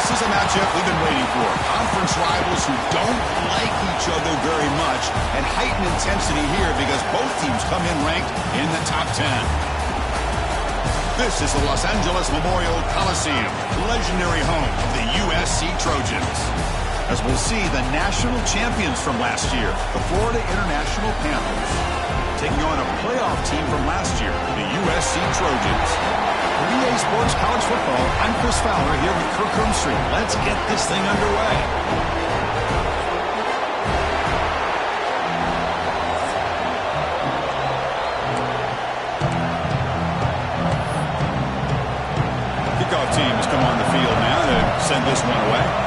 This is a matchup we've been waiting for. Conference rivals who don't like each other very much, and heightened intensity here because both teams come in ranked in the top 10. This is the Los Angeles Memorial Coliseum, legendary home of the USC Trojans. As we'll see, the national champions from last year, the Florida International Panthers, taking on a playoff team from last year, the USC Trojans. For EA Sports College Football, I'm Chris Fowler here with Kirk Street. Let's get this thing underway. Kickoff teams come on the field now to send this one away.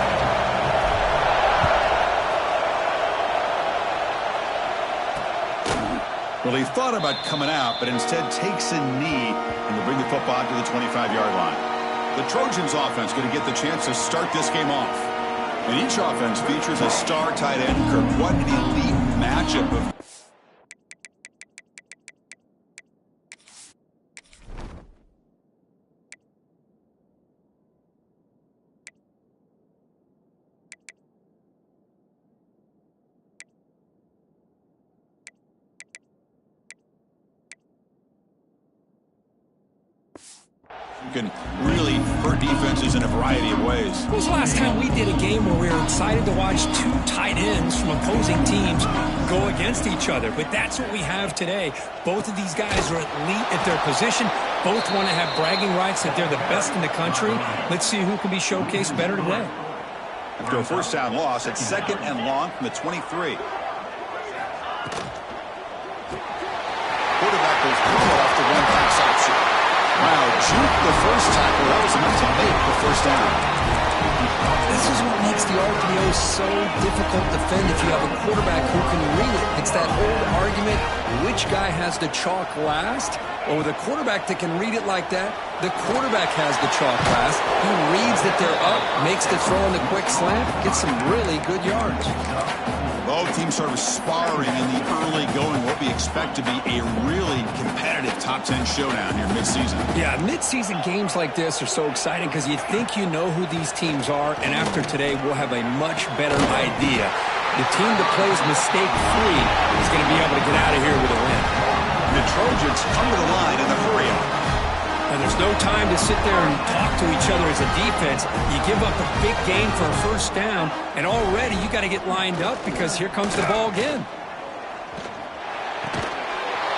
Well, he thought about coming out, but instead takes a knee and will bring the football to the 25-yard line. The Trojans offense going to get the chance to start this game off. And each offense features a star tight end. Kirk, what an elite matchup of can really hurt defenses in a variety of ways. When was the last time we did a game where we were excited to watch two tight ends from opposing teams go against each other? But that's what we have today. Both of these guys are elite at their position. Both want to have bragging rights that they're the best in the country. Let's see who can be showcased better today. After a first down loss, it's 2nd and long from the 23. Quarterback goes off the one pass option. Wow, juke the first tackle. That was enough to make the first down. This is what makes the RPO so difficult to defend if you have a quarterback who can read it. It's that old argument, which guy has the chalk last? Or with a quarterback that can read it like that, the quarterback has the chalk last. He reads that they're up, makes the throw in the quick slant, gets some really good yards. Both teams sort of sparring in the early going, what we expect to be a really competitive top 10 showdown here mid-season. Yeah, mid-season games like this are so exciting because you think you know who these teams are, and after today we'll have a much better idea. The team that plays mistake-free is going to be able to get out of here with a win. The Trojans come to the line in the hurry-up. And there's no time to sit there and talk to each other as a defense. You give up a big gain for a first down, and already you got to get lined up because here comes the ball again.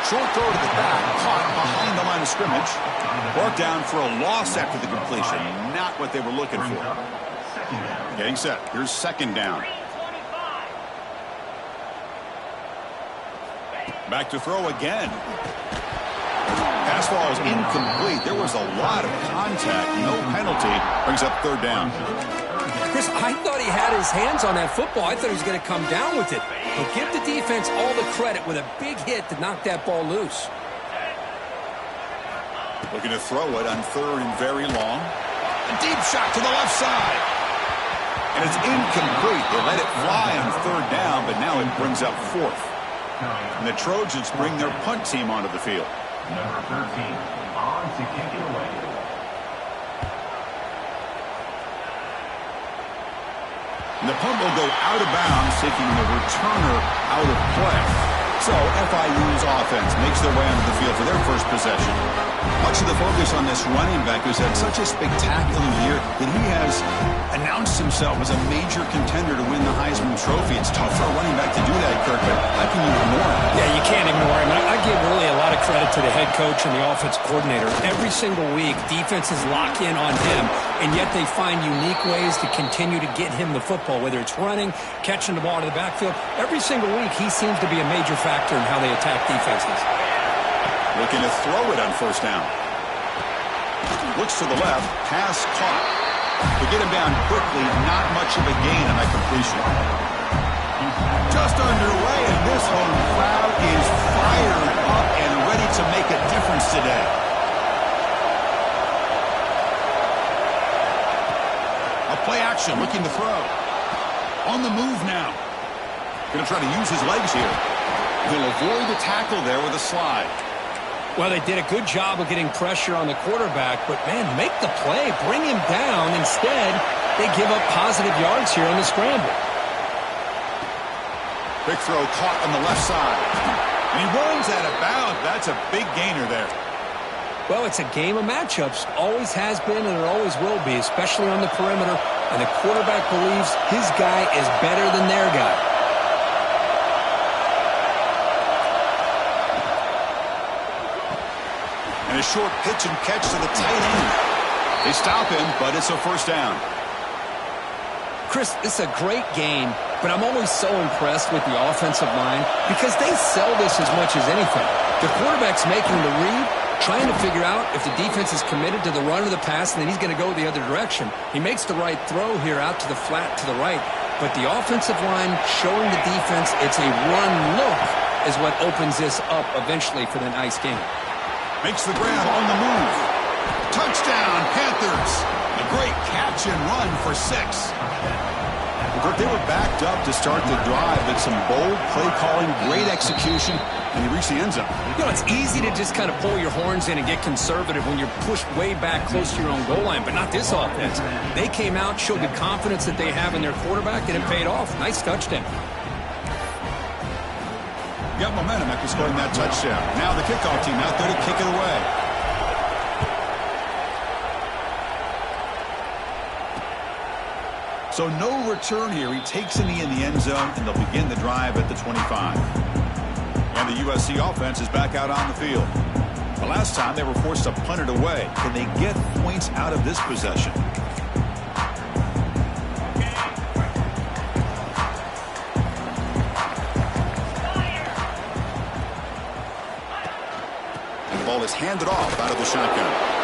Short throw to the back, caught behind the line of scrimmage. Brought down for a loss after the completion. Not what they were looking for. Getting set. Here's 2nd down. Back to throw again. Pass ball is incomplete. There was a lot of contact. No penalty. Brings up 3rd down. Chris, I thought he had his hands on that football. I thought he was going to come down with it. But give the defense all the credit with a big hit to knock that ball loose. Looking to throw it on 3rd and very long. A deep shot to the left side. And it's incomplete. They let it fly on 3rd down, but now it brings up 4th. And the Trojans bring their punt team onto the field. Number 13, on to kick it away. And the punt will go out of bounds, taking the returner out of play. So FIU's offense makes their way onto the field for their first possession. Much of the focus on this running back who's had such a spectacular year that he has announced himself as a major contender to win the Heisman Trophy. It's tough for a running back to do that, Kirk, but how can you ignore him? Yeah, you can't ignore him. I give really a lot of credit to the head coach and the offense coordinator. Every single week, defenses lock in on him, and yet they find unique ways to continue to get him the football, whether it's running, catching the ball to the backfield. Every single week, he seems to be a major factor in how they attack defenses. Looking to throw it on 1st down. Looks to the left, pass caught. To get him down quickly, not much of a gain on that completion. Just underway, and this home crowd is fired up and ready to make a difference today. A play action, looking to throw. On the move now. Going to try to use his legs here. He'll avoid the tackle there with a slide. Well, they did a good job of getting pressure on the quarterback, but, man, make the play. Bring him down. Instead, they give up positive yards here on the scramble. Big throw caught on the left side. And he runs out of bounds. That's a big gainer there. Well, it's a game of matchups. Always has been and it always will be, especially on the perimeter. And the quarterback believes his guy is better than their guy. And a short pitch and catch to the tight end. They stop him, but it's a first down. Chris, this is a great game, but I'm always so impressed with the offensive line because they sell this as much as anything. The quarterback's making the read, trying to figure out if the defense is committed to the run or the pass, and then he's going to go the other direction. He makes the right throw here out to the flat to the right, but the offensive line showing the defense it's a run look is what opens this up eventually for the nice game. Makes the grab on the move. Touchdown, Panthers. A great catch and run for 6. They were backed up to start the drive, but some bold play calling, great execution, and he reached the end zone. You know, it's easy to just kind of pull your horns in and get conservative when you're pushed way back close to your own goal line, but not this offense. They came out, showed the confidence that they have in their quarterback, and it paid off. Nice touchdown. Got momentum after scoring that touchdown. Now the kickoff team out there to kick it away. So no return here. He takes it in the end zone, and they'll begin the drive at the 25. And the USC offense is back out on the field. The last time they were forced to punt it away. Can they get points out of this possession? And the ball is handed off out of the shotgun.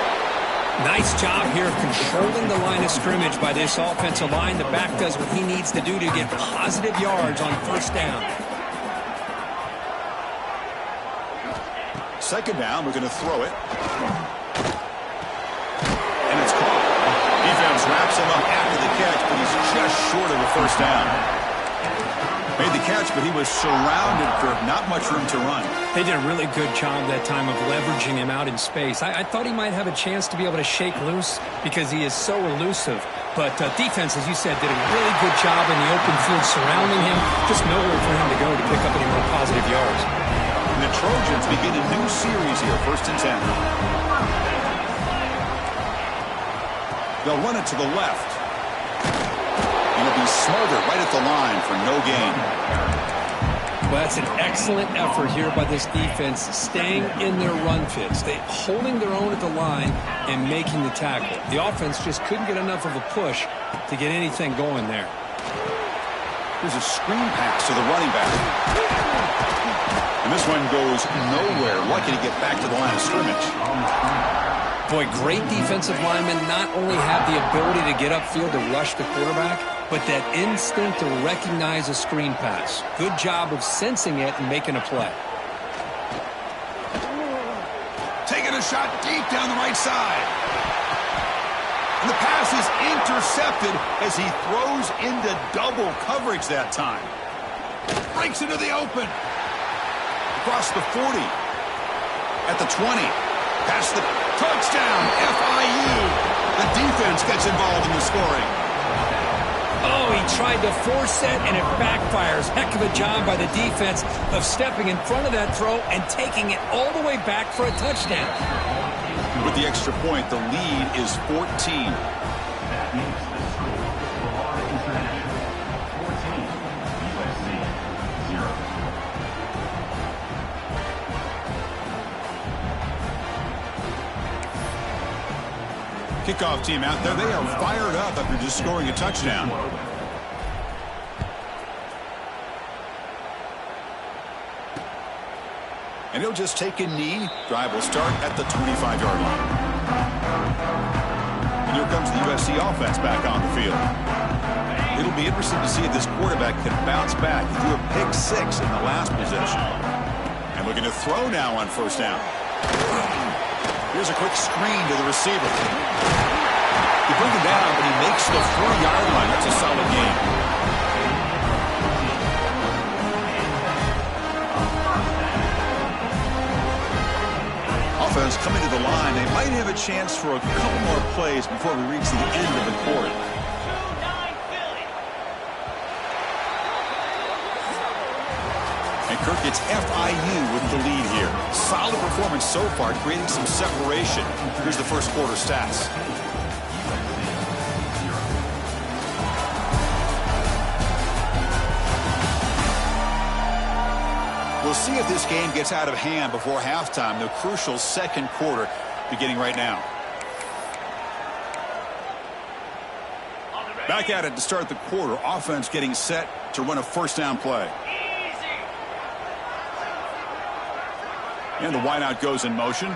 Nice job here of controlling the line of scrimmage by this offensive line. The back does what he needs to do to get positive yards on first down. Second down, we're going to throw it. And it's caught. Defense wraps him up after the catch, but he's just short of a first down. Made the catch, but he was surrounded for not much room to run. They did a really good job that time of leveraging him out in space. I thought he might have a chance to be able to shake loose because he is so elusive. But defense, as you said, did a really good job in the open field surrounding him. Just nowhere for him to go to pick up any more positive yards. And the Trojans begin a new series here, 1st and 10. They'll run it to the left. It'll be Smolder right at the line for no gain. Well, that's an excellent effort here by this defense, staying in their run fits. They holding their own at the line and making the tackle. The offense just couldn't get enough of a push to get anything going there. Here's a screen pass to the running back. And this one goes nowhere. Lucky to get back to the line of scrimmage. Boy, great defensive linemen not only have the ability to get upfield to rush the quarterback, but that instinct to recognize a screen pass. Good job of sensing it and making a play. Taking a shot deep down the right side. And the pass is intercepted as he throws into double coverage that time. Breaks into the open. Across the 40. At the 20. Past the touchdown, FIU. The defense gets involved in the scoring. Oh, he tried to force it, and it backfires. Heck of a job by the defense of stepping in front of that throw and taking it all the way back for a touchdown. With the extra point, the lead is 14. Kickoff team out there. They are fired up after just scoring a touchdown. And he'll just take a knee. Drive will start at the 25-yard line. And here comes the USC offense back on the field. It'll be interesting to see if this quarterback can bounce back. He threw a pick 6 in the last possession. And looking to throw now on first down. Here's a quick screen to the receiver. He brings him down, but he makes the 4-yard line. That's a solid gain. runners coming to the line. They might have a chance for a couple more plays before we reach the end of the quarter. And Kirk gets FIU with the lead here. Solid performance so far, creating some separation. Here's the first quarter stats. We'll see if this game gets out of hand before halftime. The crucial second quarter beginning right now. Back at it to start the quarter. Offense getting set to run a first down play. And the wideout goes in motion.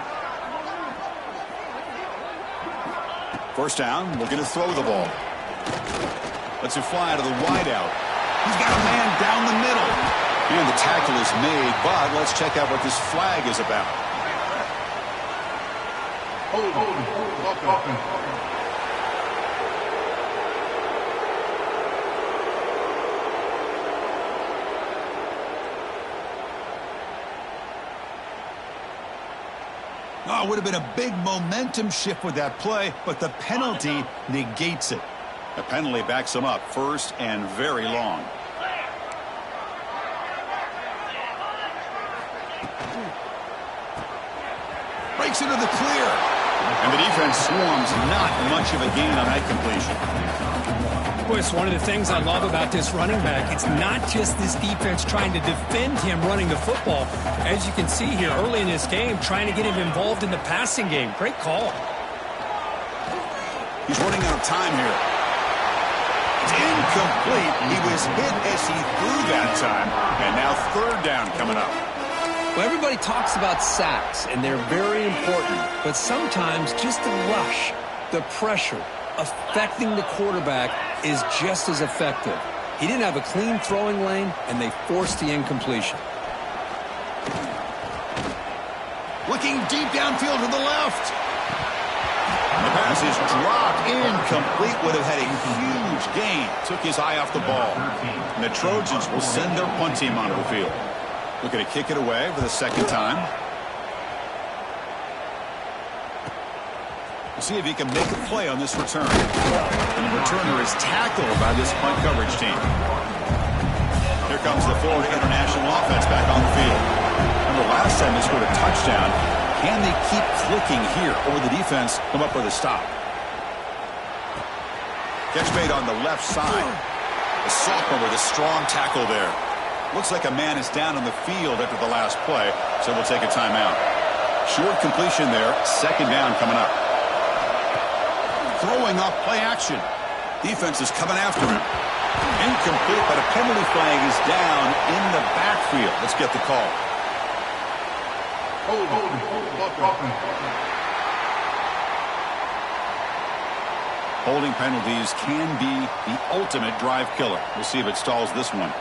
First down, looking to throw the ball. Lets it fly to the wideout. He's got a man down the middle. And the tackle is made, but let's check out what this flag is about. Oh, it would have been a big momentum shift with that play, but the penalty negates it. The penalty backs him up first and very long. Breaks into the clear. And the defense swarms. Not much of a gain on that completion. Boy, it's one of the things I love about this running back. It's not just this defense trying to defend him running the football. As you can see here early in this game, trying to get him involved in the passing game. Great call. He's running out of time here. It's incomplete. He was hit as he threw that time. And now third down coming up. Well, everybody talks about sacks, and they're very important. But sometimes just the rush, the pressure, affecting the quarterback is just as effective. He didn't have a clean throwing lane, and they forced the incompletion. Looking deep downfield to the left. The pass is dropped. Incomplete. Would have had a huge gain. Took his eye off the ball. And the Trojans will send their punt team onto the field. Looking to kick it away for the second time. We'll see if he can make a play on this return. And the returner is tackled by this punt coverage team. Here comes the Florida International offense back on the field. Remember last time they scored a touchdown. Can they keep clicking here, or will the defense come up with a stop? Catch made on the left side. The sophomore with a strong tackle there. Looks like a man is down on the field after the last play, so we'll take a timeout. Short completion there. Second down coming up. Throwing off play action. Defense is coming after him. Incomplete, but a penalty flag is down in the backfield. Let's get the call. Holding penalties can be the ultimate drive killer. We'll see if it stalls this one.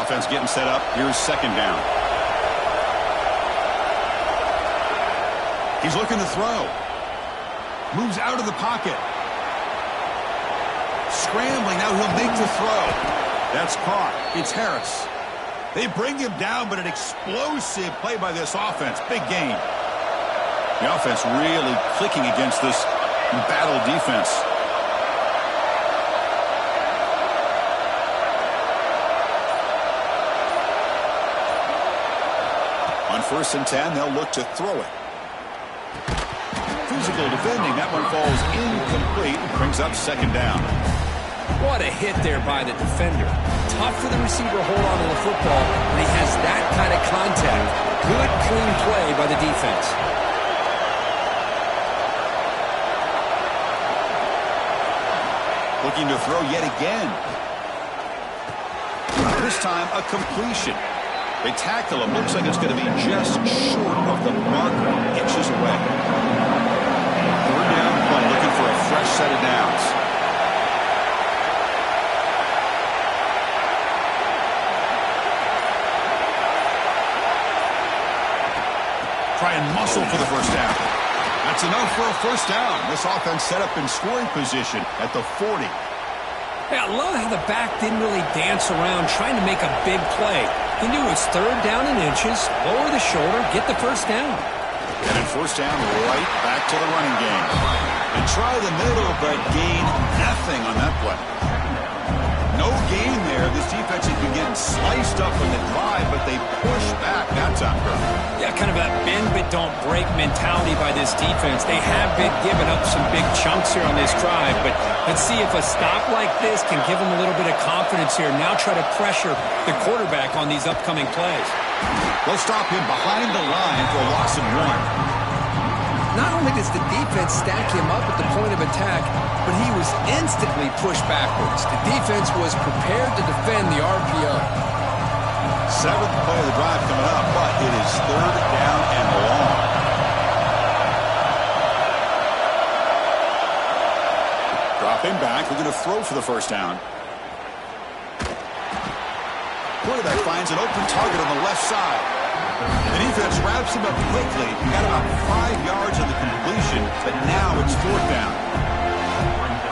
Offense getting set up. Here's second down. He's looking to throw. Moves out of the pocket. Scrambling. Now he'll make the throw. That's caught. It's Harris. They bring him down, but an explosive play by this offense. Big game. The offense really clicking against this battle defense. On 1st and 10, they'll look to throw it. Physical defending. That one falls incomplete. Brings up second down. What a hit there by the defender. Tough for the receiver to hold on to the football when he has that kind of contact. Good, clean play by the defense. Looking to throw yet again. This time, a completion. They tackle him. Looks like it's going to be just short of the marker. Inches away. Third down play. Looking for a fresh set of downs. Try and muscle for the first down. That's enough for a first down. This offense set up in scoring position at the 40. Yeah, I love how the back didn't really dance around trying to make a big play. He knew it was third down in inches, lower the shoulder, get the first down. And in first down, right back to the running game. And try the middle, but gain nothing on that play. No gain there. This defense has been getting sliced up on the drive, but they push back that time. Yeah, kind of a bend but don't break mentality by this defense. They have been giving up some big chunks here on this drive, but let's see if a stop like this can give them a little bit of confidence here. Now try to pressure the quarterback on these upcoming plays. They'll stop him behind the line for a loss of 1. Not only does the defense stack him up at the point of attack, but he was instantly pushed backwards. The defense was prepared to defend the RPO. 7th play of the drive coming up, but it is third down and long. Dropping back, we're going to throw for the first down. Quarterback finds an open target on the left side. The defense wraps him up quickly. He got about 5 yards on the completion, but now it's 4th down.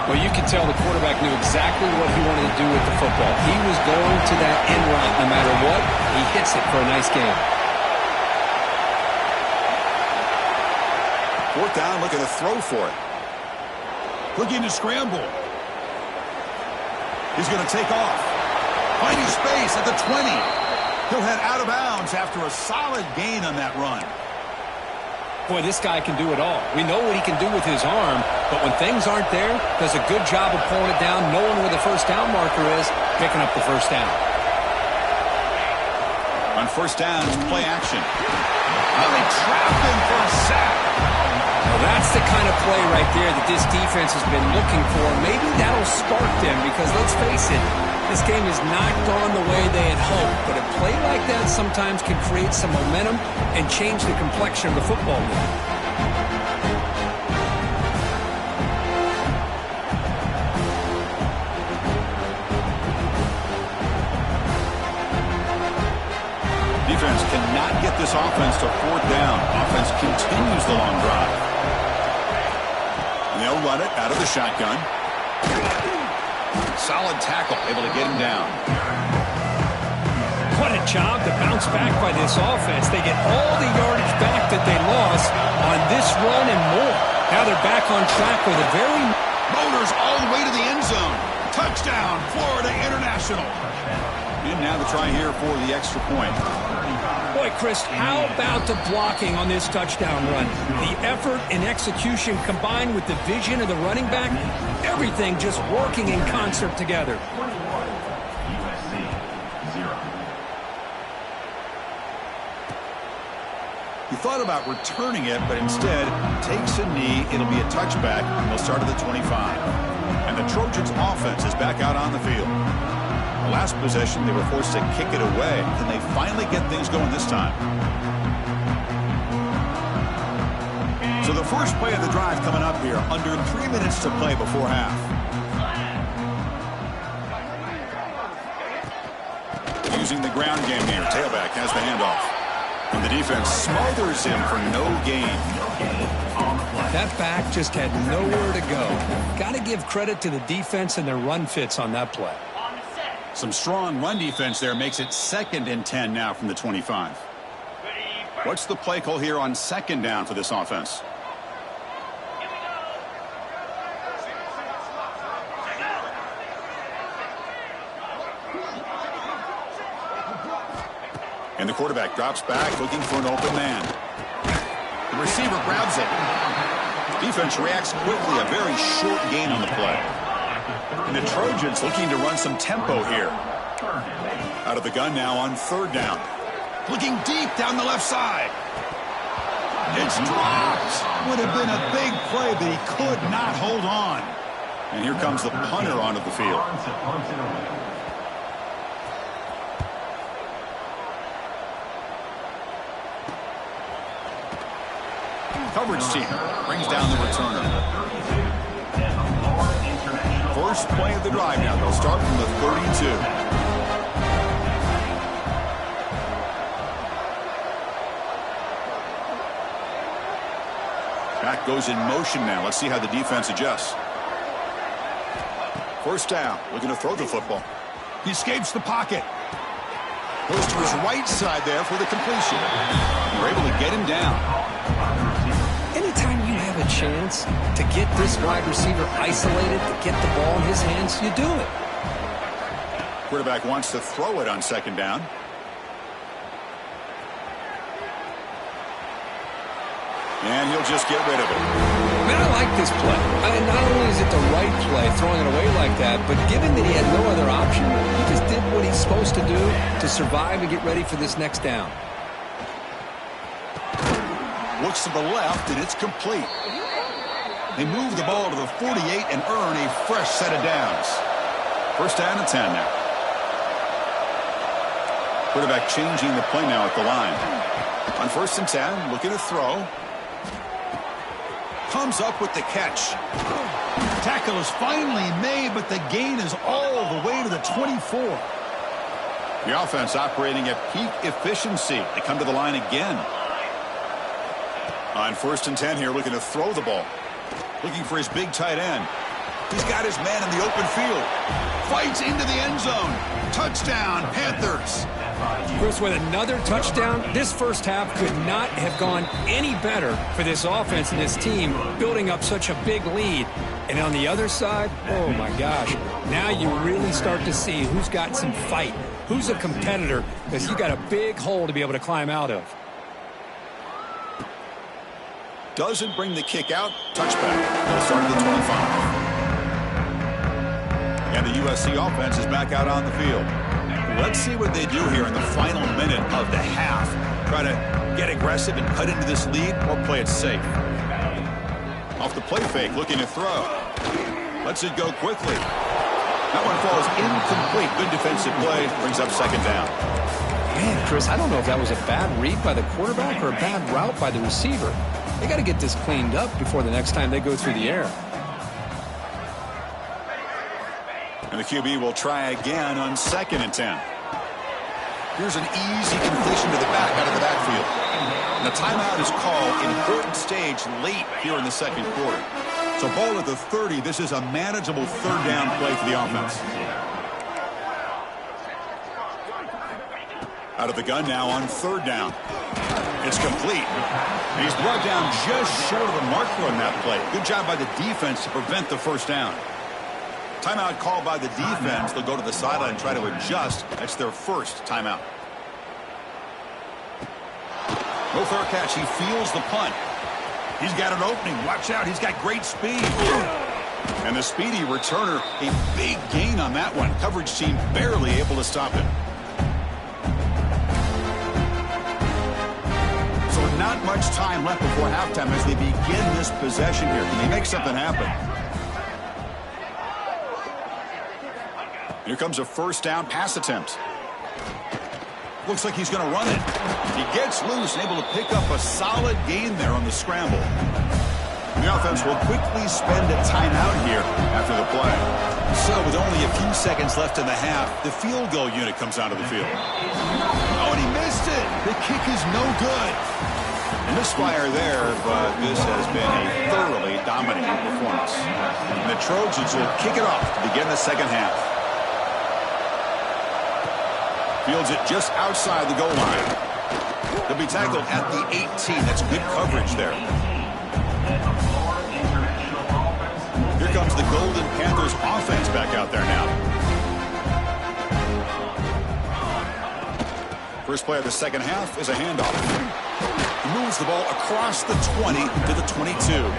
Well, you can tell the quarterback knew exactly what he wanted to do with the football. He was going to that end route no matter what. He hits it for a nice gain. 4th down, looking to throw for it. Looking to scramble. He's going to take off. Finding space at the 20. He'll head out of bounds after a solid gain on that run. Boy, this guy can do it all. We know what he can do with his arm, but when things aren't there, does a good job of pulling it down, knowing where the first down marker is, picking up the first down. On first down, it's play action. And they trap him for a sack. Well, that's the kind of play right there that this defense has been looking for. Maybe that'll spark them because, let's face it, this game has not gone the way they had hoped, but a play like that sometimes can create some momentum and change the complexion of the football game. Defense cannot get this offense to 4th down. Offense continues the long drive. And they'll run it out of the shotgun. Solid tackle, able to get him down. What a job to bounce back by this offense. They get all the yardage back that they lost on this run and more. Now they're back on track with a very... Motors all the way to the end zone. Touchdown, Florida International. And now the try here for the extra point. Boy, Chris, how about the blocking on this touchdown run? The effort and execution combined with the vision of the running back, everything just working in concert together. USC 0. He thought about returning it, but instead takes a knee. It'll be a touchback, and they'll start at the 25. And the Trojans' offense is back out on the field. The last possession, they were forced to kick it away. Can they finally get things going this time? So the first play of the drive coming up here, under 3 minutes to play before half. Using the ground game here, tailback has the handoff. And the defense smothers him for no gain. That back just had nowhere to go. Got to give credit to the defense and their run fits on that play. Some strong run defense there makes it 2nd and 10 now from the 25. What's the play call here on 2nd down for this offense? And the quarterback drops back looking for an open man. The receiver grabs it. Defense reacts quickly, a very short gain on the play. And the Trojans looking to run some tempo here. Out of the gun now on 3rd down. Looking deep down the left side. It's dropped. Would have been a big play, but he could not hold on. And here comes the punter onto the field. Coverage team brings down the returner. First play of the drive now. They'll start from the 32. Back goes in motion now. Let's see how the defense adjusts. First down, looking to throw the football. He escapes the pocket. Goes to his right side there for the completion. We're able to get him down. Anytime you have a chance to get this wide receiver isolated, to get the ball in his hands, you do it. Quarterback wants to throw it on second down. And he'll just get rid of it. Man, I like this play. Not only is it the right play, throwing it away like that, but given that he had no other option, he just did what he's supposed to do to survive and get ready for this next down. Looks to the left, and it's complete. They move the ball to the 48 and earn a fresh set of downs. First down and 10 now. Quarterback changing the play now at the line. On first and 10, looking to throw. Comes up with the catch. Tackle is finally made, but the gain is all the way to the 24. The offense operating at peak efficiency. They come to the line again. On first and 10 here, looking to throw the ball. Looking for his big tight end. He's got his man in the open field. Fights into the end zone. Touchdown, Panthers. Chris, with another touchdown, this first half could not have gone any better for this offense and this team, building up such a big lead. And on the other side, oh my gosh, now you really start to see who's got some fight, who's a competitor, because you got a big hole to be able to climb out of. Doesn't bring the kick out. Touchback. They'll start at the 25. And the USC offense is back out on the field. Let's see what they do here in the final minute of the half. Try to get aggressive and cut into this lead or play it safe. Off the play fake, looking to throw. Lets it go quickly. That one falls incomplete. Good defensive play. Brings up second down. Man, Chris, I don't know if that was a bad read by the quarterback or a bad route by the receiver. They got to get this cleaned up before the next time they go through the air. And the QB will try again on second and 10. Here's an easy completion to the back out of the backfield. And the timeout is called. Important stage late here in the second quarter. So ball at the 30. This is a manageable third down play for the offense. Out of the gun now on third down. It's complete. And he's brought down just short of the marker on that play. Good job by the defense to prevent the first down. Timeout called by the defense. They'll go to the sideline and try to adjust. That's their first timeout. No fair catch. He feels the punt. He's got an opening. Watch out. He's got great speed. And the speedy returner, a big gain on that one. Coverage team barely able to stop him. So not much time left before halftime as they begin this possession here. Can they make something happen? Here comes a first down pass attempt. Looks like he's going to run it. He gets loose and able to pick up a solid gain there on the scramble. And the offense will quickly spend a timeout here after the play. So with only a few seconds left in the half, the field goal unit comes out of the field. Oh, and he missed it. The kick is no good. A misfire there, but this has been a thoroughly dominating performance. And the Trojans will kick it off to begin the second half. Fields it just outside the goal line. He'll be tackled at the 18. That's good coverage there. Here comes the Golden Panthers offense back out there now. First play of the second half is a handoff. He moves the ball across the 20 to the 22.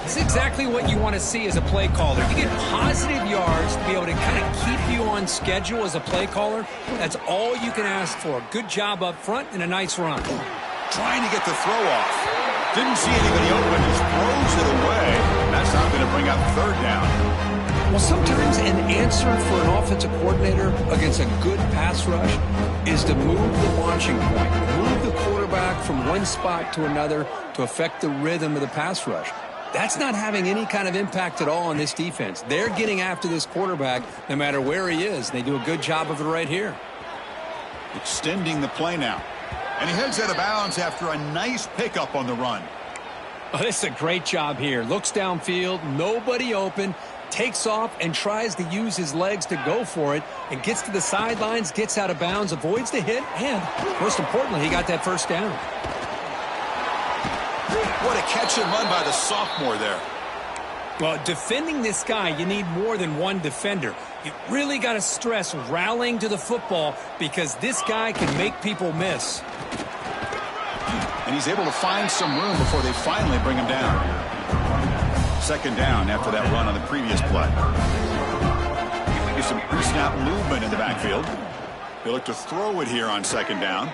This is exactly what you want to see as a play caller. You get positive yards to be able to kind of keep you on schedule as a play caller. That's all you can ask for. Good job up front and a nice run. Trying to get the throw off. Didn't see anybody open. Just throws it away. That's not going to bring up third down. Well, sometimes an answer for an offensive coordinator against a good pass rush is to move the launching point. Move the quarterback from one spot to another to affect the rhythm of the pass rush. That's not having any kind of impact at all on this defense. They're getting after this quarterback no matter where he is. They do a good job of it right here. Extending the play now. And he heads out of bounds after a nice pickup on the run. Oh, this is a great job here. Looks downfield, nobody open, takes off and tries to use his legs to go for it and gets to the sidelines, gets out of bounds, avoids the hit, and most importantly, he got that first down. What a catch and run by the sophomore there. Well, defending this guy, you need more than one defender. You really got to stress rallying to the football because this guy can make people miss. And he's able to find some room before they finally bring him down. Second down after that run on the previous play. There's some pre-snap movement in the backfield. They look to throw it here on second down.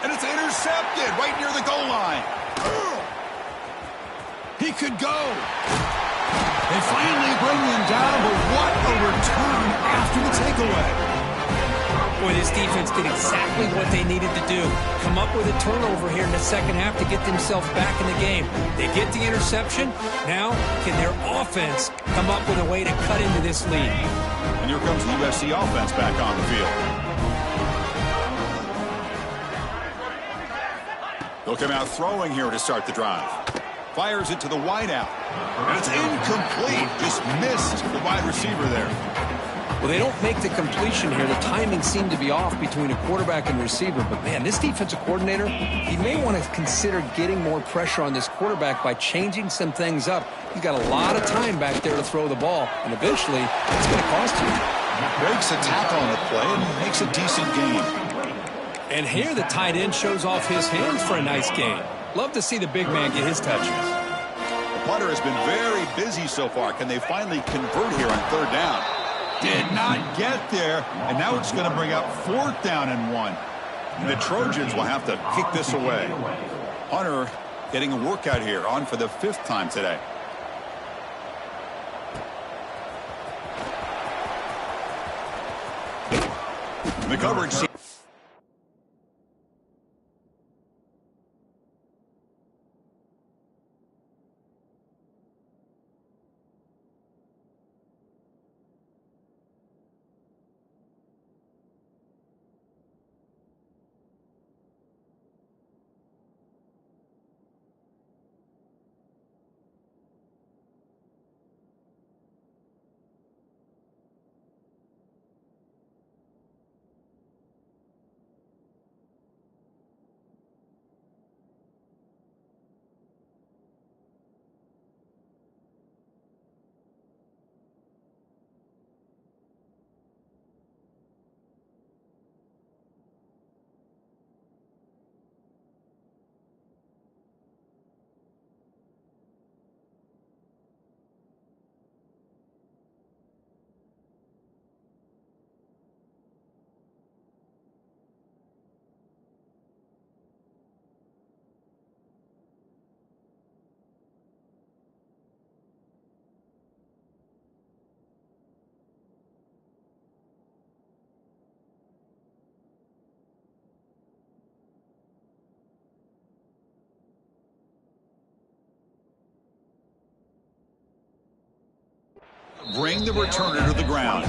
And it's intercepted right near the goal line. He could go. They finally bring him down, but what a return after the takeaway. Boy, this defense did exactly what they needed to do. Come up with a turnover here in the second half to get themselves back in the game. They get the interception. Now, can their offense come up with a way to cut into this lead? And here comes the USC offense back on the field. They'll come out throwing here to start the drive. Fires it to the wideout. And it's incomplete. Just missed the wide receiver there. Well, they don't make the completion here. The timing seemed to be off between a quarterback and receiver. But, man, this defensive coordinator, he may want to consider getting more pressure on this quarterback by changing some things up. He's got a lot of time back there to throw the ball, and eventually it's going to cost you. Breaks a tackle on the play and makes a decent gain. And here the tight end shows off his hands for a nice gain. Love to see the big man get his touches. The punter has been very busy so far. Can they finally convert here on third down? Did not get there, and now it's going to bring up fourth down and 1. And the Trojans will have to kick this away. Hunter getting a workout here, on for the 5th time today. The coverage. Bring the returner to the ground.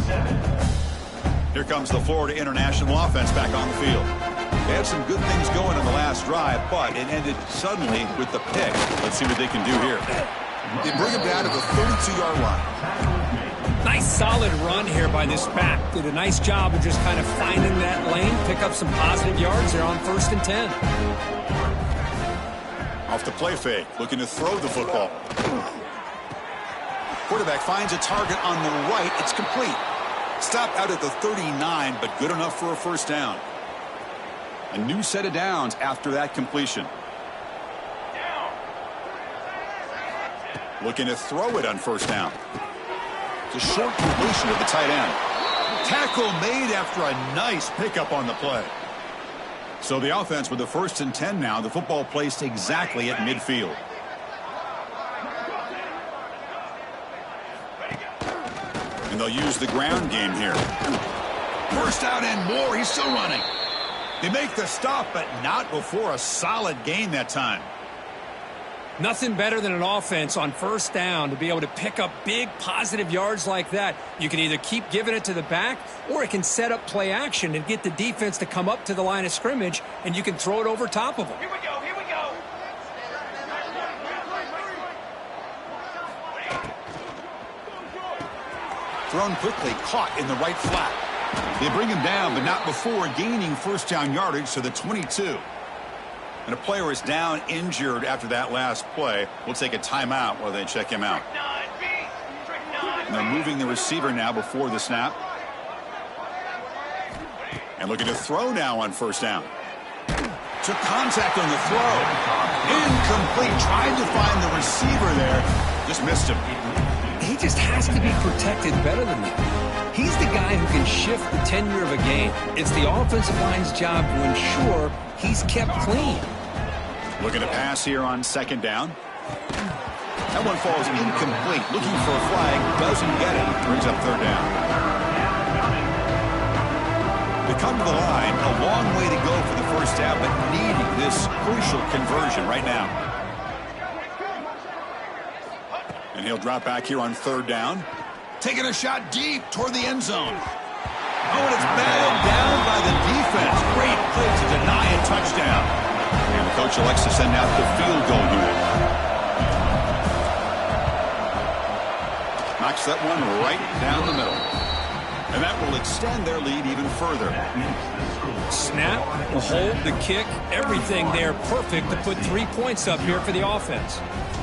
Here comes the Florida International offense back on the field. They had some good things going in the last drive, but it ended suddenly with the pick. Let's see what they can do here. They bring him down to the 32-yard line. Nice solid run here by this back. Did a nice job of just kind of finding that lane, pick up some positive yards there on 1st and 10. Off the play fake, looking to throw the football. Quarterback finds a target on the right. It's complete. Stopped out at the 39, but good enough for a first down. A new set of downs after that completion. Looking to throw it on first down. It's a short completion to the tight end. Tackle made after a nice pickup on the play. So the offense with the 1st and 10 now. The football placed exactly at midfield. And they'll use the ground game here. First out and more. He's still running. They make the stop, but not before a solid gain that time. Nothing better than an offense on first down to be able to pick up big positive yards like that. You can either keep giving it to the back, or it can set up play action and get the defense to come up to the line of scrimmage, and you can throw it over top of them. Here we go, here we go. Thrown quickly, caught in the right flat. They bring him down, but not before gaining first down yardage to the 22. And a player is down injured after that last play. We'll take a timeout while they check him out. And they're moving the receiver now before the snap. And looking to throw now on first down. Took contact on the throw. Incomplete. Tried to find the receiver there. Just missed him. He just has to be protected better than that. He's the guy who can shift the tenure of a game. It's the offensive line's job to ensure he's kept clean. Looking to pass here on second down. That one falls incomplete. Looking for a flag. Doesn't get it. Brings up third down. They come to the line. A long way to go for the first down, but needing this crucial conversion right now. And he'll drop back here on third down. Taking a shot deep toward the end zone. Oh, and it's batted down by the defense. Great play to deny a touchdown. And the coach elects to send out the field goal unit. Knocks that one right down the middle. And that will extend their lead even further. Snap, the hold, the kick, everything there perfect to put 3 points up here for the offense.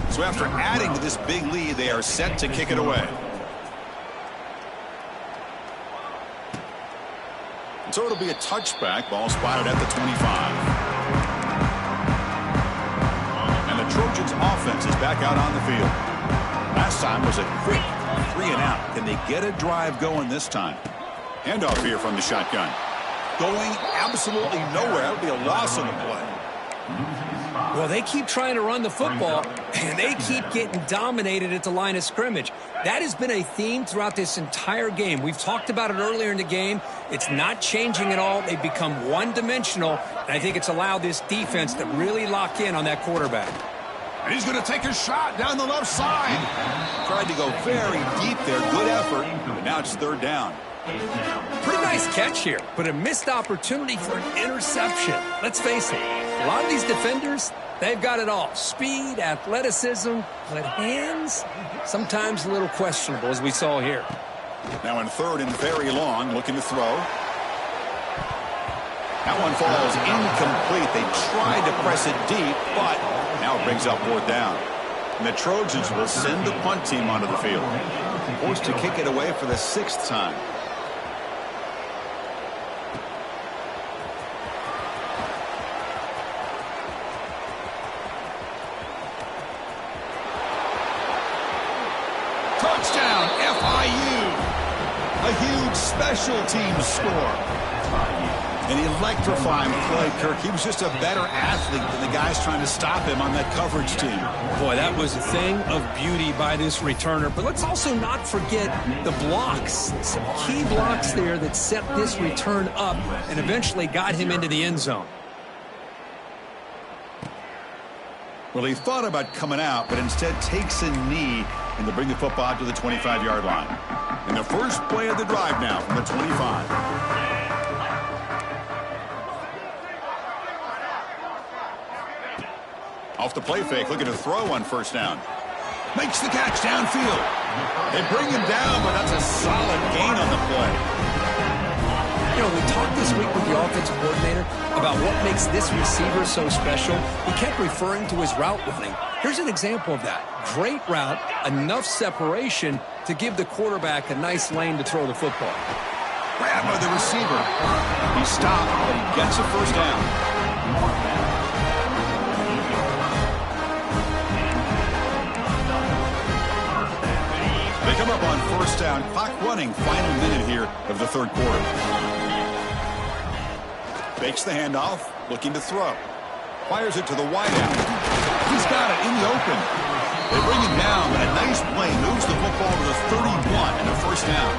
So after adding to this big lead, they are set to kick it away. And so it'll be a touchback. Ball spotted at the 25. And the Trojans offense is back out on the field. Last time was a quick 3-and-out. Can they get a drive going this time? Handoff here from the shotgun. Going absolutely nowhere. That would be a loss on the play. Well, they keep trying to run the football, and they keep getting dominated at the line of scrimmage. That has been a theme throughout this entire game. We've talked about it earlier in the game. It's not changing at all. They've become one-dimensional, and I think it's allowed this defense to really lock in on that quarterback. And he's going to take a shot down the left side. Tried to go very deep there. Good effort, but now it's third down. Pretty nice catch here, but a missed opportunity for an interception. Let's face it, a lot of these defenders, they've got it all. Speed, athleticism, but hands, sometimes a little questionable, as we saw here. Now in third and very long, looking to throw. That one falls incomplete. They tried to press it deep, but now it brings up fourth down. And the Trojans will send the punt team onto the field. Forced to kick it away for the 6th time. Touchdown, FIU. A huge special teams score. An electrifying play, Kirk. He was just a better athlete than the guys trying to stop him on that coverage team. Boy, that was a thing of beauty by this returner. But let's also not forget the blocks. Some key blocks there that set this return up and eventually got him into the end zone. Well, he thought about coming out, but instead takes a knee and to bring the football out to the 25-yard line. And the first play of the drive now from the 25. Off the play fake, looking to throw on first down. Makes the catch downfield. They bring him down, but that's a solid gain on the play. You know, we talked this week with the offensive coordinator about what makes this receiver so special. He kept referring to his route running. Here's an example of that. Great route, enough separation to give the quarterback a nice lane to throw the football. Grabbed by the receiver. He stopped, but he gets a first down. They come up on first down. Clock running. Final minute here of the third quarter. Fakes the handoff. Looking to throw. Fires it to the wideout. He's got it in the open. They bring him down, but a nice play moves the football to the 31 and a first down.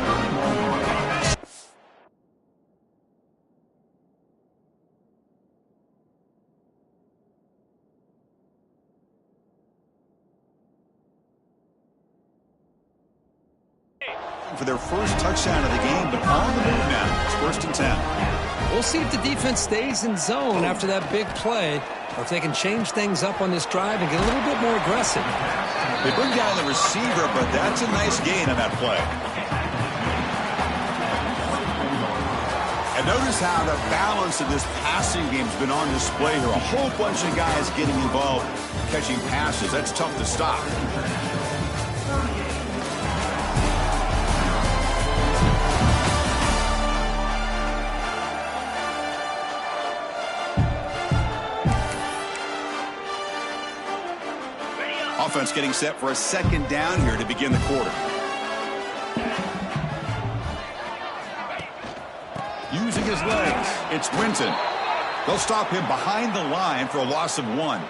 For their first touchdown of the game, but on the move now. It's first and 10. We'll see if the defense stays in zone after that big play, or if they can change things up on this drive and get a little bit more aggressive. They bring down the receiver, but that's a nice gain on that play. And notice how the balance of this passing game has been on display here. A whole bunch of guys getting involved, catching passes. That's tough to stop. Offense getting set for a second down here to begin the quarter. Using his legs, it's Winton. They'll stop him behind the line for a loss of 1.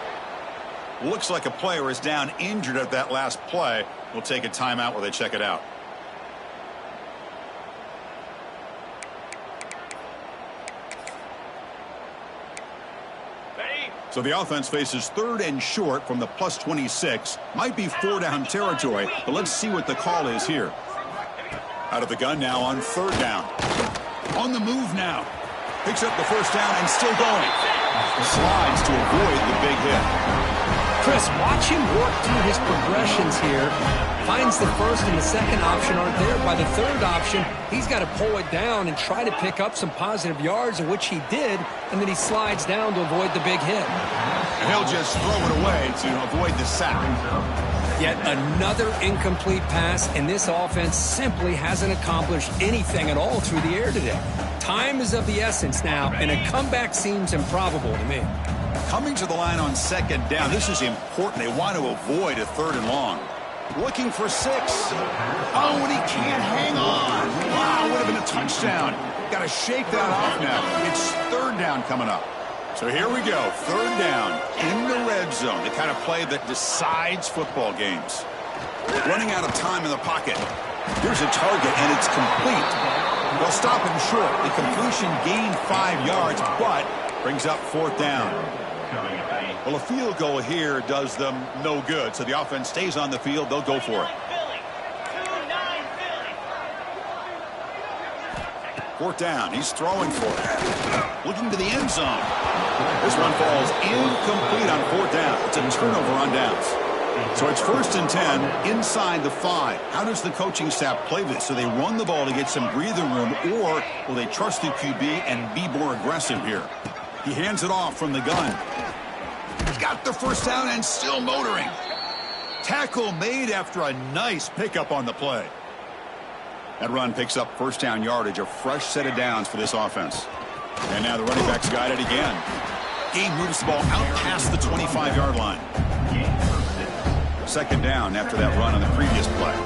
Looks like a player is down injured at that last play. We'll take a timeout while they check it out. So the offense faces 3rd and short from the +26. Might be 4-down territory, but let's see what the call is here. Out of the gun now on 3rd down. On the move now. Picks up the first down and still going. Slides to avoid the big hit. Chris, watch him work through his progressions here. Finds the first and the second option aren't there. By the third option, he's got to pull it down and try to pick up some positive yards, of which he did, and then he slides down to avoid the big hit. And he'll just throw it away to avoid the sack. Yet another incomplete pass, and this offense simply hasn't accomplished anything at all through the air today. Time is of the essence now, and a comeback seems improbable to me. Coming to the line on 2nd down, this is important. They want to avoid a 3rd and long. Looking for 6. Oh, and he can't hang on. Wow, would have been a touchdown. Got to shake that off now. It's 3rd down coming up. So here we go, 3rd down in the red zone, the kind of play that decides football games. Running out of time in the pocket. Here's a target, and it's complete. They'll stop him short. The completion gained 5 yards, but brings up 4th down. Well, a field goal here does them no good, so the offense stays on the field. They'll go for it. 4th down. He's throwing for it. Looking to the end zone. This one falls incomplete on 4th down. It's a turnover on downs. So it's 1st and 10 inside the 5. How does the coaching staff play this? Do they run the ball to get some breathing room, or will they trust the QB and be more aggressive here? He hands it off from the gun. Got the first down and still motoring. Tackle made after a nice pickup on the play. That run picks up 1st down yardage, a fresh set of downs for this offense. And now the running back's got it again. He moves the ball out past the 25-yard line. 2nd down after that run on the previous play.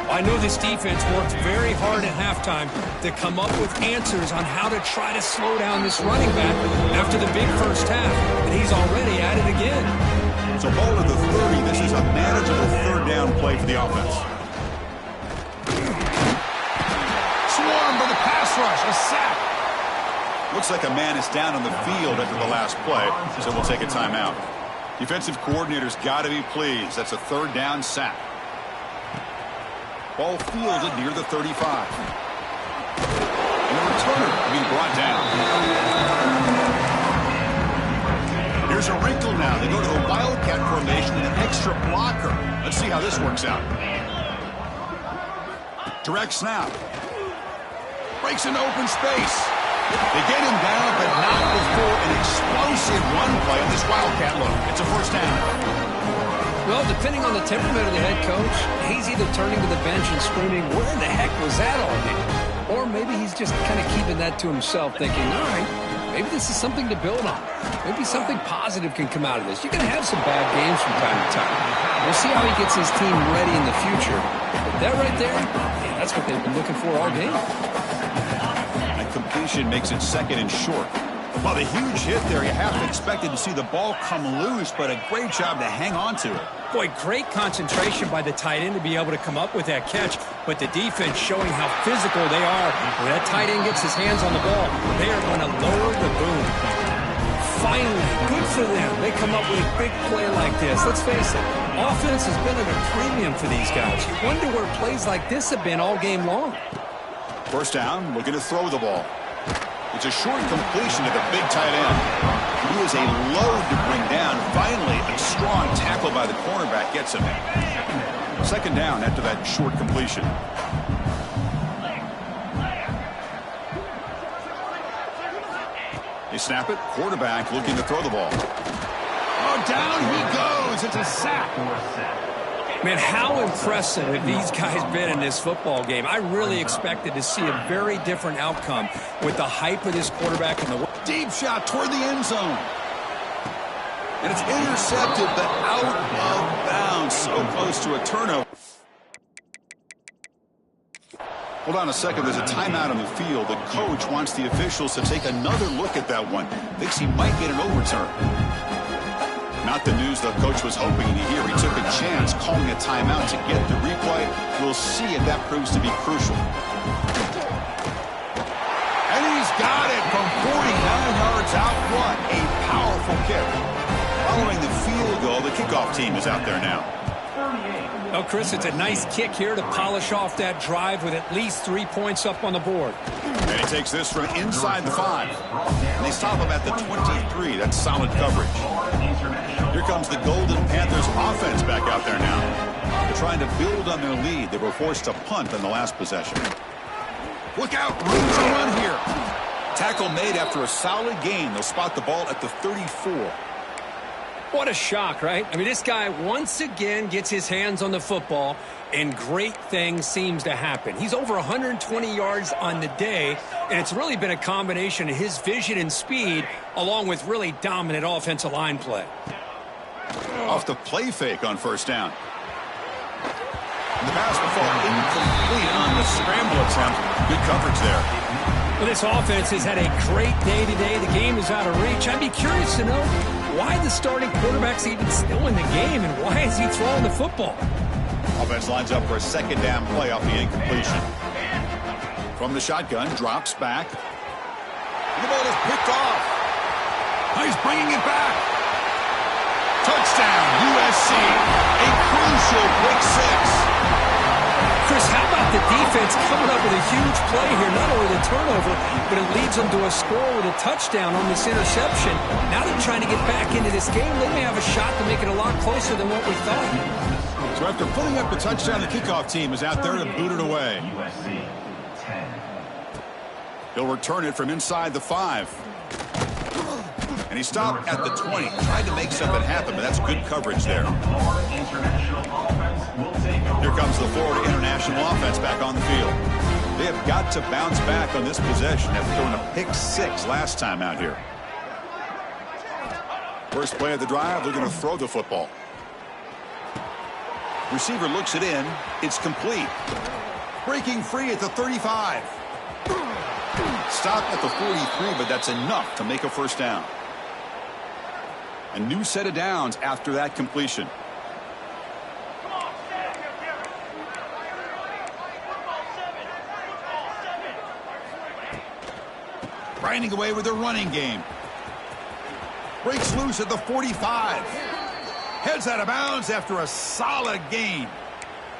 I know this defense worked very hard at halftime to come up with answers on how to try to slow down this running back after the big first half, and he's already at it again. So ball to the 30. This is a manageable 3rd down play for the offense. Swarm for the pass rush, a sack. Looks like a man is down on the field after the last play, so we'll take a timeout. Defensive coordinator's got to be pleased. That's a 3rd down sack. Ball fielded near the 35. And the returner being brought down. Here's a wrinkle now. They go to the Wildcat formation and an extra blocker. Let's see how this works out. Direct snap. Breaks into open space. They get him down, but not before an explosive run play in this Wildcat look. It's a 1st down. Well, depending on the temperament of the head coach, he's either turning to the bench and screaming, where the heck was that all day? Or maybe he's just kind of keeping that to himself, thinking, all right, maybe this is something to build on. Maybe something positive can come out of this. You're going to have some bad games from time to time. We'll see how he gets his team ready in the future. But that right there, yeah, that's what they've been looking for all game. And completion makes it 2nd and short. Well, the huge hit there, you half expected to see the ball come loose, but a great job to hang on to it. Boy, great concentration by the tight end to be able to come up with that catch, but the defense showing how physical they are. When that tight end gets his hands on the ball, they are going to lower the boom. Finally, good for them. They come up with a big play like this. Let's face it, offense has been at a premium for these guys. You wonder where plays like this have been all game long. 1st down, looking to throw the ball. It's a short completion to the big tight end. He is a load to bring down. Finally, a strong tackle by the cornerback gets him. 2nd down after that short completion. snap it. Quarterback looking to throw the ball. Oh, down he goes. It's a sack. Man, how impressive have these guys been in this football game? I really expected to see a very different outcome with the hype of this quarterback and the deep shot toward the end zone. And it's intercepted, but out of bounds. So close to a turnover. Hold on a second. There's a timeout on the field. The coach wants the officials to take another look at that one. Thinks he might get an overturn. Not the news the coach was hoping to hear. He took a chance calling a timeout to get the replay. We'll see if that proves to be crucial. And he's got it from 49 yards out front. A powerful kick. Following the field goal, the kickoff team is out there now. Oh, Chris, it's a nice kick here to polish off that drive with at least 3 points up on the board. And he takes this from inside the 5. And they stop him at the 23. That's solid coverage. Here comes the Golden Panthers offense back out there now. They're trying to build on their lead. They were forced to punt on the last possession. Look out, room to run here. Tackle made after a solid gain. They'll spot the ball at the 34. What a shock, right? I mean, this guy once again gets his hands on the football, and great things seems to happen. He's over 120 yards on the day, and it's really been a combination of his vision and speed, along with really dominant offensive line play. Off the play fake on first down. And the pass will fall incomplete on the scramble attempt. Good coverage there. Well, this offense has had a great day today. The game is out of reach. I'd be curious to know why the starting quarterback's even still in the game, and why is he throwing the football? Offense lines up for a second down play off the incompletion. From the shotgun, drops back. And the ball is picked off. He's bringing it back. Touchdown, USC. A crucial pick 6. Chris, how about the defense coming up with a huge play here? Not only the turnover, but it leads them to a score with a touchdown on this interception. Now they're trying to get back into this game. They may have a shot to make it a lot closer than what we thought. So after putting up the touchdown, the kickoff team is out there to boot it away. USC 10. He'll return it from inside the 5. And he stopped at the 20. Tried to make something happen, but that's good coverage there. Here comes the Florida International offense back on the field. They have got to bounce back on this possession after throwing a pick 6 last time out here. First play of the drive, they're going to throw the football. Receiver looks it in. It's complete. Breaking free at the 35. Stopped at the 43, but that's enough to make a first down. A new set of downs after that completion. Grinding away with their running game. Breaks loose at the 45. Heads out of bounds after a solid gain.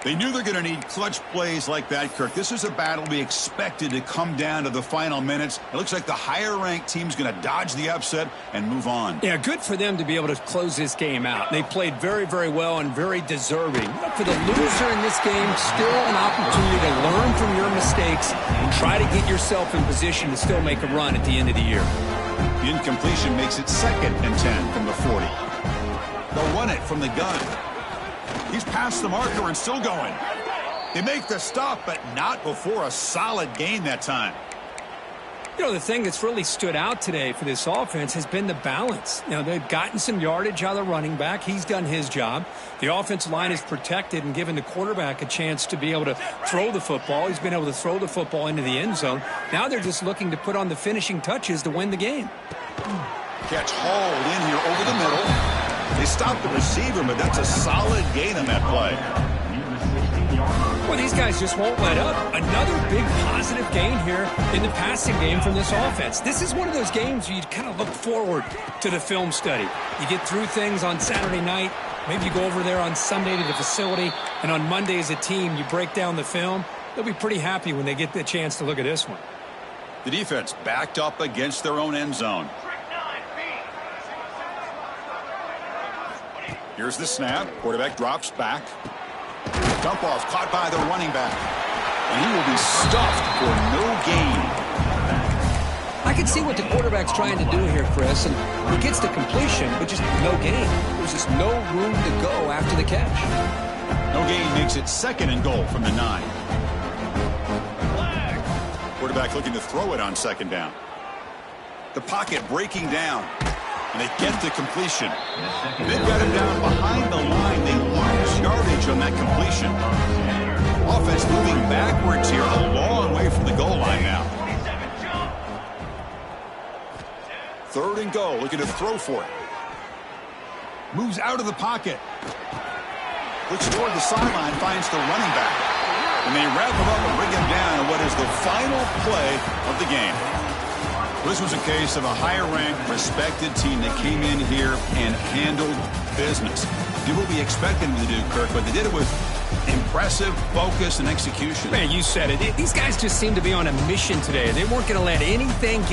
They knew they're going to need clutch plays like that, Kirk. This is a battle we expected to come down to the final minutes. It looks like the higher-ranked team's going to dodge the upset and move on. Yeah, good for them to be able to close this game out. They played very, very well and very deserving. But for the loser in this game, still an opportunity to learn from your mistakes and try to get yourself in position to still make a run at the end of the year. The incompletion makes it 2nd and 10 from the 40. They'll run it from the gun. He's past the marker and still going. They make the stop, but not before a solid gain that time. You know, the thing that's really stood out today for this offense has been the balance. You know, they've gotten some yardage out of the running back. He's done his job. The offensive line is protected and given the quarterback a chance to be able to throw the football. He's been able to throw the football into the end zone. Now they're just looking to put on the finishing touches to win the game. Catch hauled in here over the middle. They stopped the receiver, but that's a solid gain on that play. Well, these guys just won't let up. Another big positive gain here in the passing game from this offense. This is one of those games where you kind of look forward to the film study. You get through things on Saturday night. Maybe you go over there on Sunday to the facility, and on Monday as a team, you break down the film. They'll be pretty happy when they get the chance to look at this one. The defense backed up against their own end zone. Here's the snap. Quarterback drops back. Dump off caught by the running back. And he will be stuffed for no gain. I I can see what the quarterback's trying to do here, Chris, and he gets the completion, but just no gain. There's just no room to go after the catch. No gain makes it 2nd and goal from the 9. Quarterback looking to throw it on 2nd down. The pocket breaking down, and they get the completion. They've got him down behind the line. They lose yardage on that completion. Offense moving backwards here, a long way from the goal line now. 3rd and goal, looking to throw for it. Moves out of the pocket. Looks toward the sideline, finds the running back. And they wrap him up and bring him down in what is the final play of the game. This was a case of a higher-ranked, respected team that came in here and handled business. Did what we expected them to do, Kirk, but they did it with impressive focus and execution. Man, you said it. These guys just seem to be on a mission today. They weren't going to let anything get